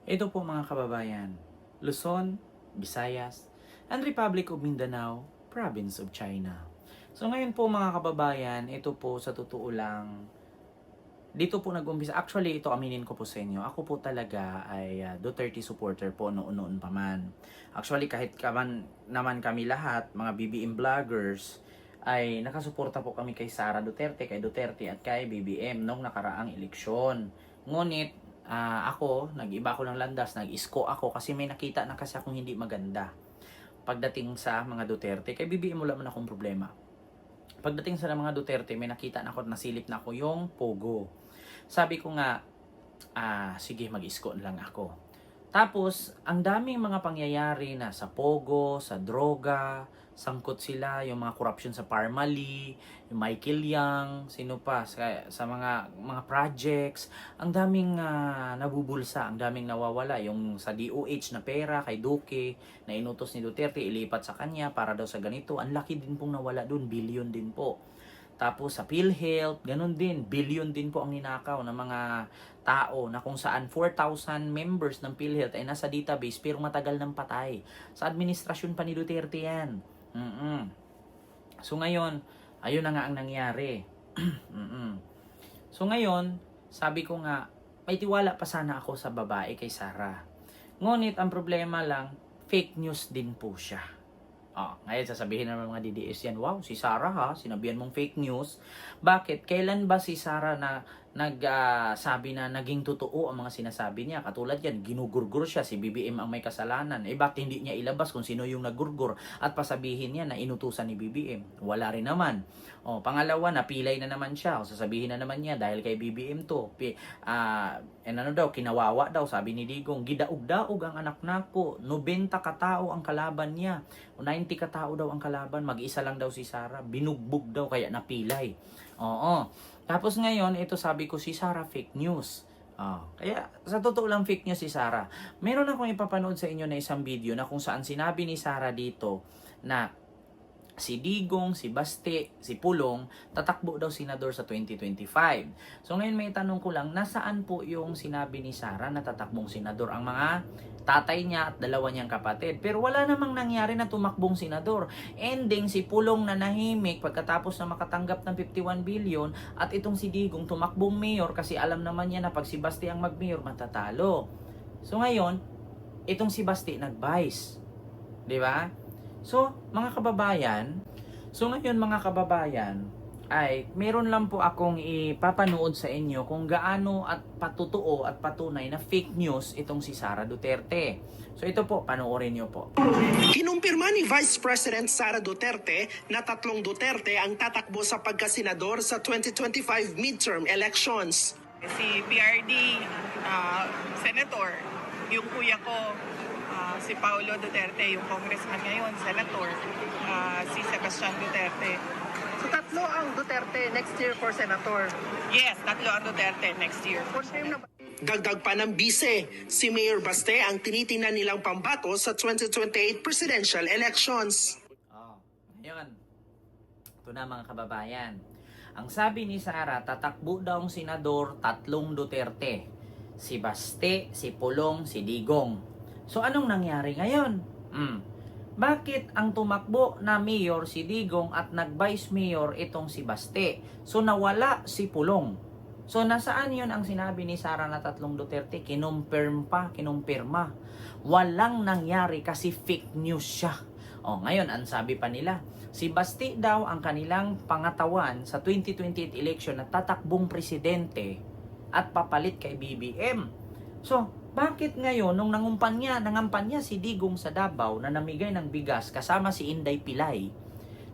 Ito po mga kababayan, Luzon, Visayas, and Republic of Mindanao, Province of China. So ngayon po mga kababayan, ito po sa totoo lang, dito po nag-umpisa. Actually, ito aminin ko po sa inyo. Ako po talaga ay Duterte supporter po noon-noon pa man. Actually, kahit naman kami lahat, mga BBM vloggers, ay nakasuporta po kami kay Sara Duterte, kay Duterte at kay BBM nung nakaraang eleksyon. Ngunit, ako, nag-iba ako ng landas, nag-isko ako kasi may nakita na kasi akong hindi maganda. Pagdating sa mga Duterte, kay BBM wala man akong problema. Pagdating sa mga Duterte, may nakita na ako, nasilip na ako yung Pogo. Sabi ko nga, sige mag-isko lang ako. Tapos, ang daming mga pangyayari na sa Pogo, sa droga, sangkot sila, yung mga corruption sa Parmali, yung Michael Yang, sino pa, sa mga projects, ang daming nabubulsa, ang daming nawawala. Yung sa DOH na pera kay Duque, na inutos ni Duterte, ilipat sa kanya para daw sa ganito, ang laki din pong nawala dun, billion din po. Tapos sa PhilHealth, ganun din, billion din po ang ninakaw ng mga tao na kung saan 4,000 members ng PhilHealth ay nasa database pero matagal nang patay. Sa administrasyon pa ni Duterte yan. So ngayon, ayun na nga ang nangyari. So ngayon, sabi ko nga, may tiwala pa sana ako sa babae kay Sara. Ngunit ang problema lang, fake news din po siya. Ngayon sasabihin naman mga DDS yan, wow, si Sara ha, sinabihan mong fake news. Bakit? Kailan ba si Sara na nagsabi na naging totoo ang mga sinasabi niya? Katulad yan, ginugurgur siya, si BBM ang may kasalanan. Bakit hindi niya ilabas kung sino yung nagurgur at pasabihin niya na inutusan ni BBM? Wala rin naman. Pangalawa, napilay na naman siya. Sasabihin na naman niya, dahil kay BBM to, kinawawa daw, sabi ni Digong, gidaog-daog ang anak nako, 90 katao ang kalaban niya. 90 katao daw ang kalaban, mag-isa lang daw si Sara, binugbog daw kaya napilay. Tapos ngayon, ito sabi ko si Sara fake news. Kaya sa totoo lang fake news si Sara. Meron akong ipapanood sa inyo na isang video na kung saan sinabi ni Sara dito na si Digong, si Baste, si Pulong, tatakbo daw senador sa 2025. So ngayon may tanong ko lang, nasaan po yung sinabi ni Sara na tatakbong senador? Ang mga tatay niya at dalawa niyang kapatid. Pero wala namang nangyari na tumakbong senador. Ending, si Pulong na nahimik pagkatapos na makatanggap ng 51 billion at itong si Digong tumakbong mayor kasi alam naman niya na pag si Baste ang mag-mayor, matatalo. So ngayon, itong si Baste nag-vice. Di ba? So, mga kababayan, ay meron lang po akong ipapanood sa inyo kung gaano at patutoo at patunay na fake news itong si Sara Duterte. So ito po, panoorin niyo po. Kinumpirma ni Vice President Sara Duterte na tatlong Duterte ang tatakbo sa pagkasenador sa 2025 midterm elections. Si PRD, Senator, yung kuya ko, si Paulo Duterte, yung congressman ngayon, senator, si Sebastian Duterte. So tatlo ang Duterte next year for senator. Yes, tatlo ang Duterte next year. Confirm na ba? Dagdag pa ng bise, si Mayor Baste ang tinitingnan nilang pambato sa 2028 presidential elections. Ngayon, ito na mga kababayan. Ang sabi ni Sara, tatakbo daw ang senador, tatlong Duterte. Si Baste, si Pulong, si Digong. So anong nangyari ngayon? Bakit ang tumakbo na mayor si Digong at nag-vice mayor itong si Baste? So nawala si Pulong. So nasaan yun ang sinabi ni Sara na tatlong Duterte? Kinumpirma. Walang nangyari kasi fake news siya. Ngayon, ang sabi pa nila, si Baste daw ang kanilang pangatawan sa 2028 election na tatakbong presidente at papalit kay BBM. So, bakit ngayon, nung nangampan niya si Digong sa Davao na namigay ng bigas kasama si Inday Pilay,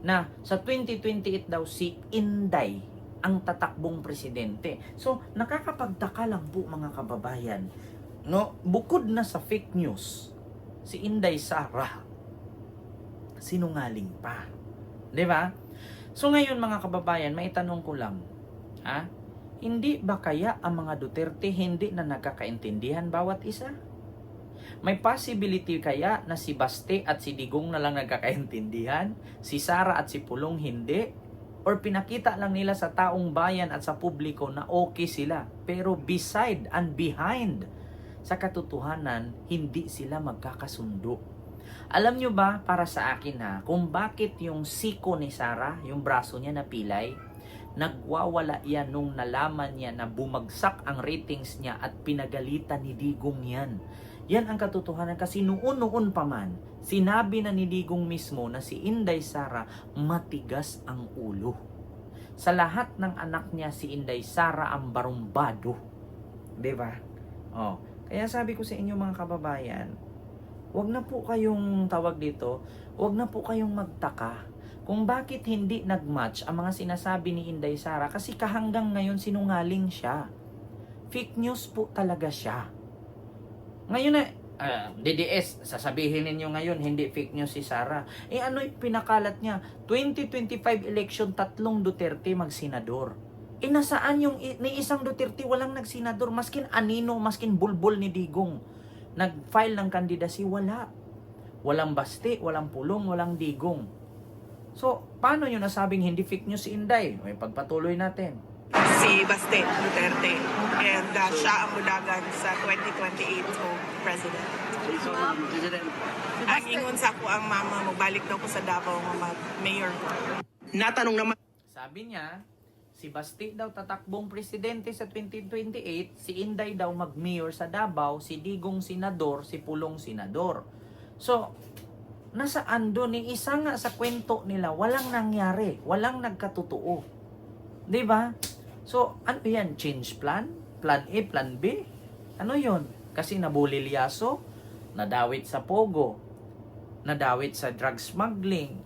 na sa 2028 daw si Inday ang tatakbong presidente. So, nakakapagtaka lang po mga kababayan, no? Bukod na sa fake news, si Inday Sara, sinungaling pa. 'Di ba? So ngayon mga kababayan, may tanong ko lang, hindi ba kaya ang mga Duterte hindi na nagkakaintindihan bawat isa? May possibility kaya na si Baste at si Digong na lang nagkakaintindihan? Si Sara at si Pulong hindi? Or pinakita lang nila sa taong bayan at sa publiko na okay sila? Pero beside and behind sa katotohanan, hindi sila magkakasundo. Alam nyo ba, para sa akin ha, kung bakit yung siko ni Sara, yung braso niya na pilay, nagwawala yan nung nalaman niya na bumagsak ang ratings niya at pinagalitan ni Digong yan. Yan ang katotohanan kasi noon pa man, sinabi na ni Digong mismo na si Inday Sara matigas ang ulo. Sa lahat ng anak niya, si Inday Sara ang barumbado. Diba? Oh, kaya sabi ko sa inyo mga kababayan, wag na po kayong tawag dito, wag na po kayong magtaka kung bakit hindi nag-match ang mga sinasabi ni Inday Sara kasi kahanggang ngayon sinungaling siya. Fake news po talaga siya. Ngayon na, DDS, sasabihin ninyo ngayon, hindi fake news si Sara. Ano yung pinakalat niya? 2025 election, 3 Duterte magsenador. Nasaan yung ni isang Duterte walang nagsenador, maskin anino, maskin bulbul ni Digong. Nag-file ng candidacy, wala. Walang Basti, walang Pulong, walang Digong. So, paano nyo nasabing hindi fake news si Inday? May pagpatuloy natin. Si Baste Duterte. And siya ang mulagan sa 2028 president. So, President, Ang ingon sa ako ang mama mo, balik daw ko sa Davao nga mag-mayor. Natanong naman Sabi niya, si Basti daw tatakbong presidente sa 2028, si Inday daw mag-mayor sa Davao, si Digong senador, si Pulong senador. So, nasaan doon? Isa nga sa kwento nila, walang nangyari, walang nagkatotoo. 'Di ba? So, ano yan? Change plan? Plan A, plan B? Ano yon? Kasi nabulilyaso, nadawit sa pogo, nadawit sa drug smuggling,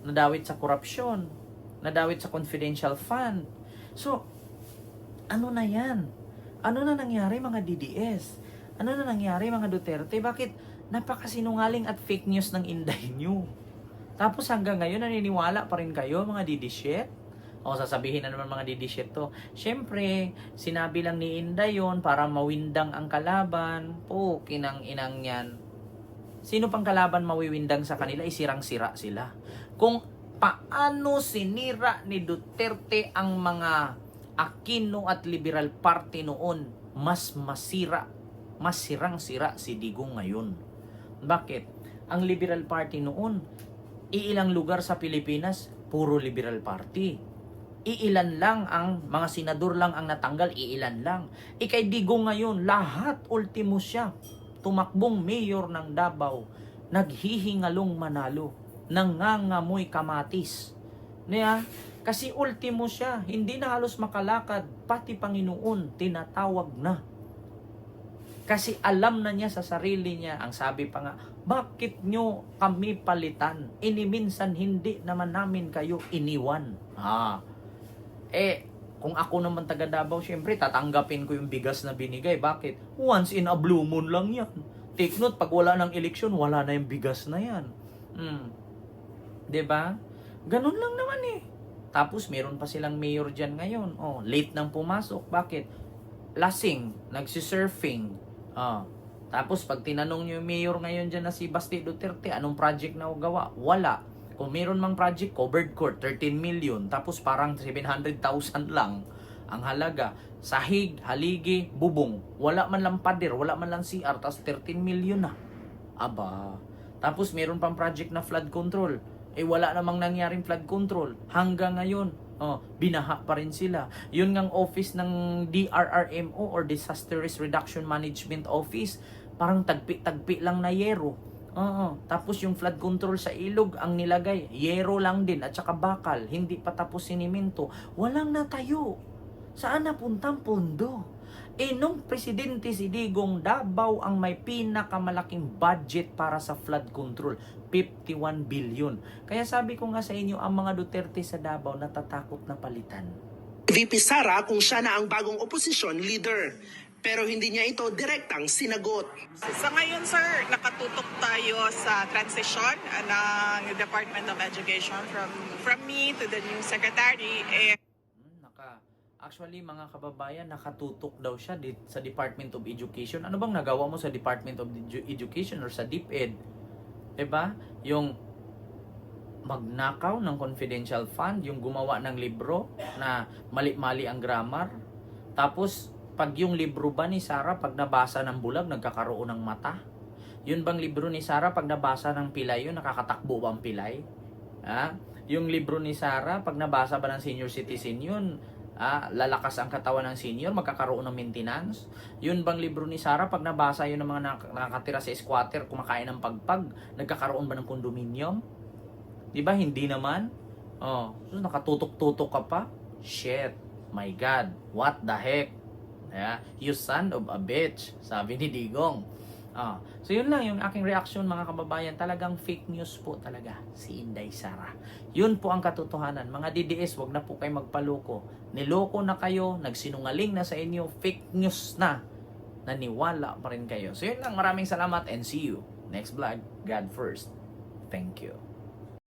nadawit sa korupsyon, nadawit sa confidential fund. So, ano na yan? Ano na nangyari mga DDS? Ano na nangyari mga Duterte? Bakit napakasinungaling at fake news ng Inday nyo? Tapos hanggang ngayon naniniwala pa rin kayo mga DD-shit? O sasabihin na naman mga DD-shit to. Siyempre, sinabi lang ni Inday yon para mawindang ang kalaban. Po, kinang-inang yan. Sino pang kalaban mawiwindang sa kanila? Isirang-sira sila. Kung paano sinira ni Duterte ang mga Aquino at Liberal Party noon, mas sirang-sira si Digong ngayon. Bakit? Ang Liberal Party noon, iilang lugar sa Pilipinas, puro Liberal Party. Iilan lang ang, mga senador lang ang natanggal, iilan lang. Kay Digong ngayon, lahat ultimo siya. Tumakbong mayor ng Davao, naghihingalong manalo, nangangamoy kamatis. Niya, kasi ultimo siya, hindi na halos makalakad, pati Panginoon, tinatawag na. Kasi alam na niya sa sarili niya, ang sabi pa nga, bakit nyo kami palitan? Minsan hindi naman namin kayo iniwan. Kung ako naman taga Davao, syempre tatanggapin ko yung bigas na binigay. Bakit? Once in a blue moon lang yan. Take note, pag wala ng eleksyon, wala na yung bigas na yan. 'Di ba? Ganun lang naman eh. Tapos meron pa silang mayor dyan ngayon. Late nang pumasok. Bakit? Lasing, nagsisurfing. Tapos pag tinanong nyo yung mayor ngayon dyan na si Basti Duterte, anong project na gawa? Wala. Kung meron mang project, covered court, 13 million. Tapos parang 700,000 lang ang halaga. Sahig, haligi, bubong. Wala man lang pader, wala man lang CR, tapos 13 million na. Aba. Tapos meron pang project na flood control. Wala namang nangyaring flood control. Hanggang ngayon, binaha pa rin sila. Yun ngang office ng DRRMO or Disaster Risk Reduction Management Office, parang tagpi-tagpi lang na yero. Tapos yung flood control sa ilog, ang nilagay, yero lang din at saka bakal. Hindi pa tapos siniminto. Walang natayo. Saan napuntang pondo? Nung presidente si Digong, Davao ang may pinakamalaking budget para sa flood control. 51 billion. Kaya sabi ko nga sa inyo, ang mga Duterte sa Davao natatakot na palitan. VP Sara kung siya na ang bagong opposition leader. Pero hindi niya ito direktang sinagot. Sa ngayon, sir, nakatutok tayo sa transition ng Department of Education from me to the new secretary. Actually, mga kababayan, nakatutok daw siya sa Department of Education. Ano bang nagawa mo sa Department of Education or sa DepEd? Diba? Yung magnakaw ng confidential fund, yung gumawa ng libro na mali-mali ang grammar, tapos Pag yung libro ba ni Sarah, pag nabasa ng bulag, nagkakaroon ng mata? Yun bang libro ni Sarah, pag nabasa ng pilay, yun nakakatakbo ba ang pilay? Ha? Yung libro ni Sarah, pag nabasa ba ng senior citizen yun, lalakas ang katawan ng senior, magkakaroon ng maintenance? Yun bang libro ni Sarah, pag nabasa yun ng mga nakatira sa squatter, kumakain ng pagpag, nagkakaroon ba ng condominium? Diba? Hindi naman. Oh, so nakatutok-tutok ka pa? Shit. My God. What the heck? Yeah, you son of a bitch, sabi ni Digong. So yun lang yung aking reaction mga kababayan. Talagang fake news po talaga si Inday Sara. Yun po ang katotohanan. Mga DDS, wag na po kayo magpaloko. Niloko na kayo, nagsinungaling na sa inyo, fake news na. Naniwala pa rin kayo. So yun lang, maraming salamat and see you next vlog. God first. Thank you.